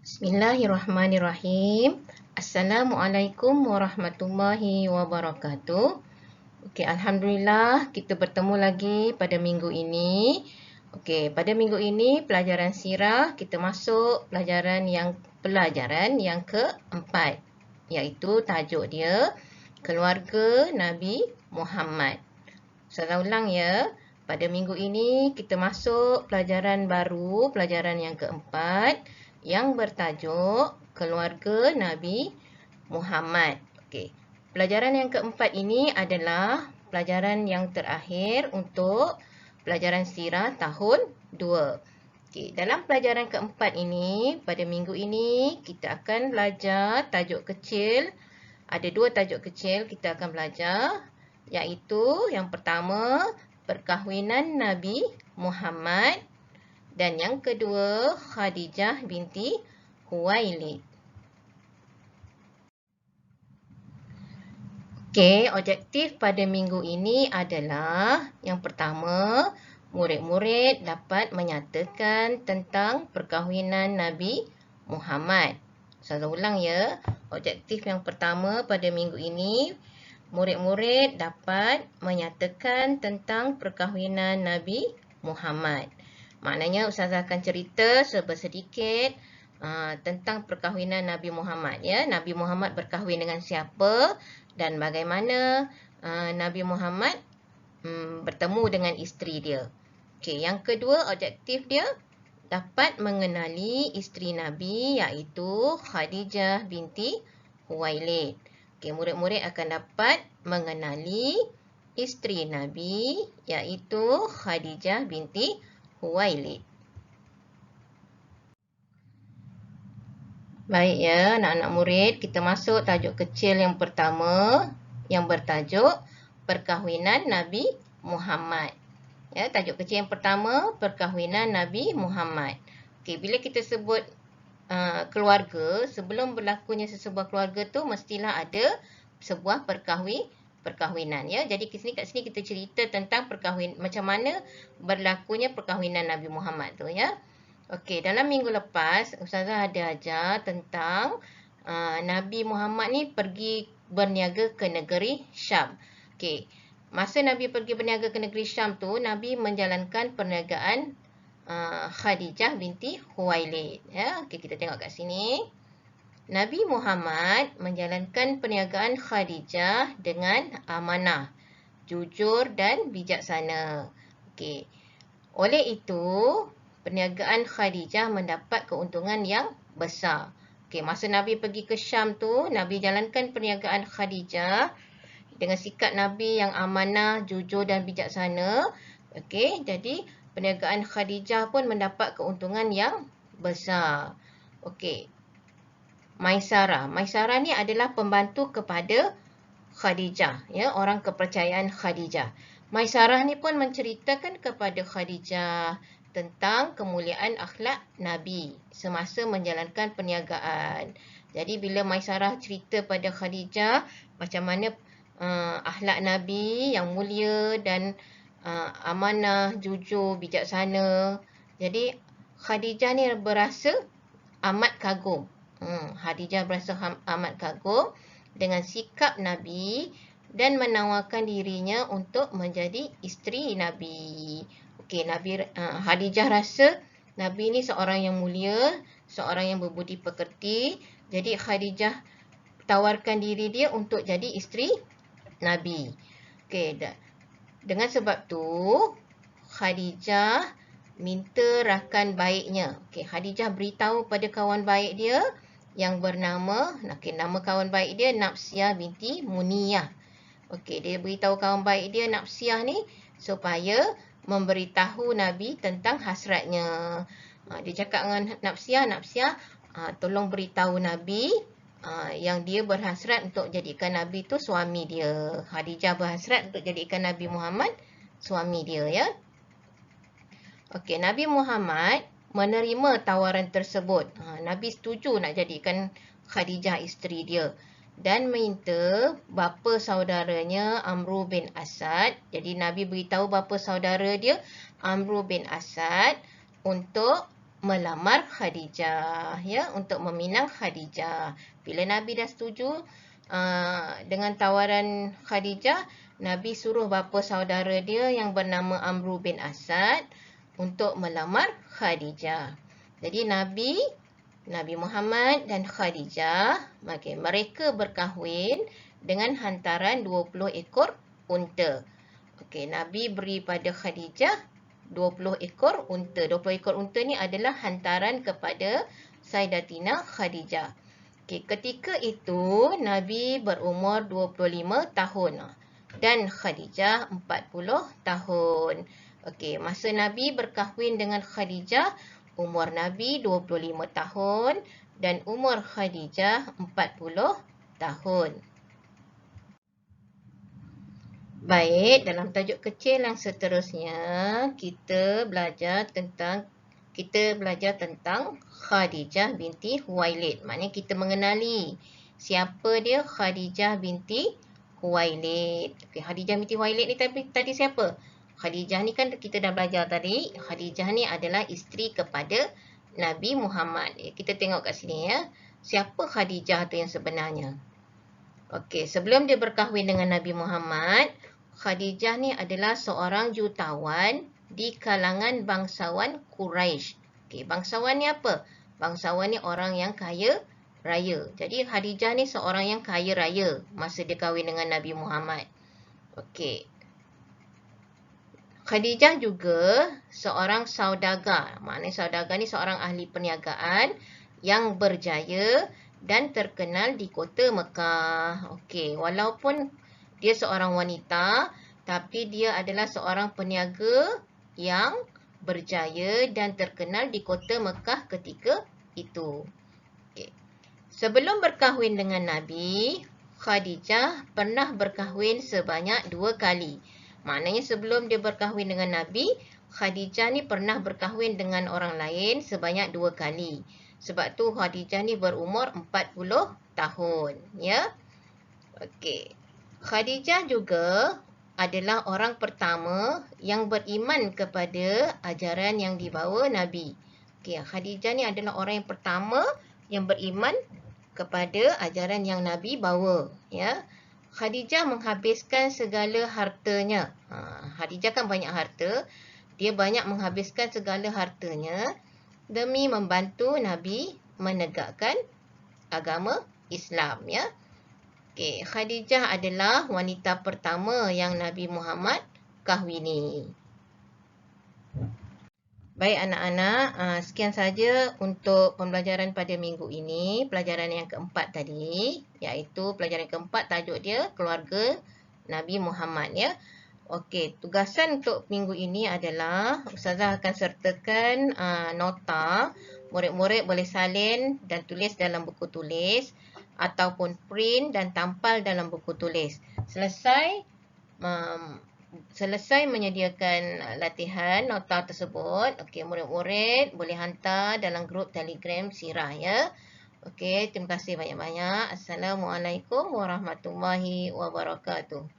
Bismillahirrahmanirrahim. Assalamualaikum warahmatullahi wabarakatuh. Okey, alhamdulillah kita bertemu lagi pada minggu ini. Okey, pada minggu ini pelajaran sirah kita masuk pelajaran yang keempat, iaitu tajuk dia Keluarga Nabi Muhammad. Saya ulang ya. Pada minggu ini kita masuk pelajaran baru, pelajaran yang keempat yang bertajuk Keluarga Nabi Muhammad. Okey. Pelajaran yang keempat ini adalah pelajaran yang terakhir untuk pelajaran sirah tahun 2. Okey, dalam pelajaran keempat ini, pada minggu ini kita akan belajar tajuk kecil. Ada 2 tajuk kecil kita akan belajar, iaitu yang pertama perkahwinan Nabi Muhammad dan yang kedua Khadijah binti Khuwailid. Okey, objektif pada minggu ini adalah yang pertama, murid-murid dapat menyatakan tentang perkahwinan Nabi Muhammad. Saya ulang ya. Objektif yang pertama pada minggu ini, murid-murid dapat menyatakan tentang perkahwinan Nabi Muhammad. Maknanya Ustazah akan cerita sedikit tentang perkahwinan Nabi Muhammad ya. Nabi Muhammad berkahwin dengan siapa dan bagaimana Nabi Muhammad bertemu dengan isteri dia. Okey, yang kedua objektif dia dapat mengenali isteri Nabi, iaitu Khadijah binti Khuwailid. Okey, murid-murid akan dapat mengenali isteri Nabi, iaitu Khadijah binti Khuwailid. Baik ya, anak-anak murid, kita masuk tajuk kecil yang pertama yang bertajuk perkahwinan Nabi Muhammad. Ya, tajuk kecil yang pertama perkahwinan Nabi Muhammad. Okey, bila kita sebut keluarga, sebelum berlakunya sesebuah keluarga tu mestilah ada sebuah perkahwinan ya. Jadi kat sini kita cerita tentang macam mana berlakunya perkahwinan Nabi Muhammad tu ya. Okey, dalam minggu lepas Ustazah ada ajar tentang Nabi Muhammad ni pergi berniaga ke negeri Syam. Okey, masa Nabi pergi berniaga ke negeri Syam tu, Nabi menjalankan perniagaan Khadijah binti Khuwailid ya. Okey, kita tengok kat sini. Nabi Muhammad menjalankan perniagaan Khadijah dengan amanah, jujur dan bijaksana. Okey. Oleh itu, perniagaan Khadijah mendapat keuntungan yang besar. Okey, masa Nabi pergi ke Syam tu, Nabi jalankan perniagaan Khadijah dengan sikap Nabi yang amanah, jujur dan bijaksana. Okey, jadi perniagaan Khadijah pun mendapat keuntungan yang besar. Okey. Maisarah ni adalah pembantu kepada Khadijah, ya, orang kepercayaan Khadijah. Maisarah ni pun menceritakan kepada Khadijah tentang kemuliaan akhlak Nabi semasa menjalankan perniagaan. Jadi bila Maisarah cerita pada Khadijah macam mana akhlak Nabi yang mulia dan amanah, jujur, bijaksana. Jadi Khadijah ni berasa amat kagum. Khadijah berasa amat kagum dengan sikap Nabi dan menawarkan dirinya untuk menjadi isteri Nabi. Okey, Khadijah rasa Nabi ni seorang yang mulia, seorang yang berbudi pekerti. Jadi Khadijah tawarkan diri dia untuk jadi isteri Nabi. Okey, dengan sebab tu Khadijah minta rakan baiknya. Okey, Khadijah beritahu pada kawan baik dia yang bernama, nama kawan baik dia Nafsiyah binti Muniyah. Okey, dia beritahu kawan baik dia Nafsiyah ni supaya memberitahu Nabi tentang hasratnya. Dia cakap dengan Nafsiyah, tolong beritahu Nabi yang dia berhasrat untuk jadikan Nabi tu suami dia. Khadijah berhasrat untuk jadikan Nabi Muhammad suami dia ya. Okey, Nabi Muhammad menerima tawaran tersebut. Nabi setuju nak jadikan Khadijah isteri dia dan minta bapa saudaranya Amru bin Asad. Jadi Nabi beritahu bapa saudara dia Amru bin Asad untuk melamar Khadijah, ya, untuk meminang Khadijah. Bila Nabi dah setuju dengan tawaran Khadijah, Nabi suruh bapa saudara dia yang bernama Amru bin Asad untuk melamar Khadijah. Jadi Nabi Muhammad dan Khadijah, mereka berkahwin dengan hantaran 20 ekor unta. Nabi beri pada Khadijah 20 ekor unta. 20 ekor unta ni adalah hantaran kepada Sayyidatina Khadijah. Ketika itu Nabi berumur 25 tahun dan Khadijah 40 tahun. Masa Nabi berkahwin dengan Khadijah, umur Nabi 25 tahun dan umur Khadijah 40 tahun. Baik, dalam tajuk kecil yang seterusnya, kita belajar tentang Khadijah binti Khuwailid. Maknanya kita mengenali siapa dia Khadijah binti Khuwailid. Khadijah binti Khuwailid ni tadi siapa? Khadijah ni kan kita dah belajar tadi. Khadijah ni adalah isteri kepada Nabi Muhammad. Kita tengok kat sini ya. Siapa Khadijah tu yang sebenarnya? Sebelum dia berkahwin dengan Nabi Muhammad, Khadijah ni adalah seorang jutawan di kalangan bangsawan Quraisy. Bangsawan ni apa? Bangsawan ni orang yang kaya raya. Jadi Khadijah ni seorang yang kaya raya masa dia kahwin dengan Nabi Muhammad. Khadijah juga seorang saudagar. Maknanya saudagar ni seorang ahli perniagaan yang berjaya dan terkenal di kota Mekah. Walaupun dia seorang wanita, tapi dia adalah seorang peniaga yang berjaya dan terkenal di kota Mekah ketika itu. Sebelum berkahwin dengan Nabi, Khadijah pernah berkahwin sebanyak 2 kali. Maknanya sebelum dia berkahwin dengan Nabi, Khadijah ni pernah berkahwin dengan orang lain sebanyak 2 kali. Sebab tu Khadijah ni berumur 40 tahun. Ya. Khadijah juga adalah orang pertama yang beriman kepada ajaran yang dibawa Nabi. Khadijah ni adalah orang yang pertama yang beriman kepada ajaran yang Nabi bawa. Ya. Khadijah menghabiskan segala hartanya. Khadijah kan banyak harta. Dia banyak menghabiskan segala hartanya demi membantu Nabi menegakkan agama Islam. Ya. Khadijah adalah wanita pertama yang Nabi Muhammad kahwini. Baik anak-anak, sekian saja untuk pembelajaran pada minggu ini. Pelajaran yang keempat tadi, iaitu pelajaran keempat, tajuk dia keluarga Nabi Muhammad. Ya. Tugasan untuk minggu ini adalah Ustazah akan sertakan nota. Murid-murid boleh salin dan tulis dalam buku tulis ataupun print dan tampal dalam buku tulis. Selesai menyediakan latihan nota tersebut, murid-murid boleh hantar dalam grup Telegram Sirah ya. Terima kasih banyak-banyak. Assalamualaikum warahmatullahi wabarakatuh.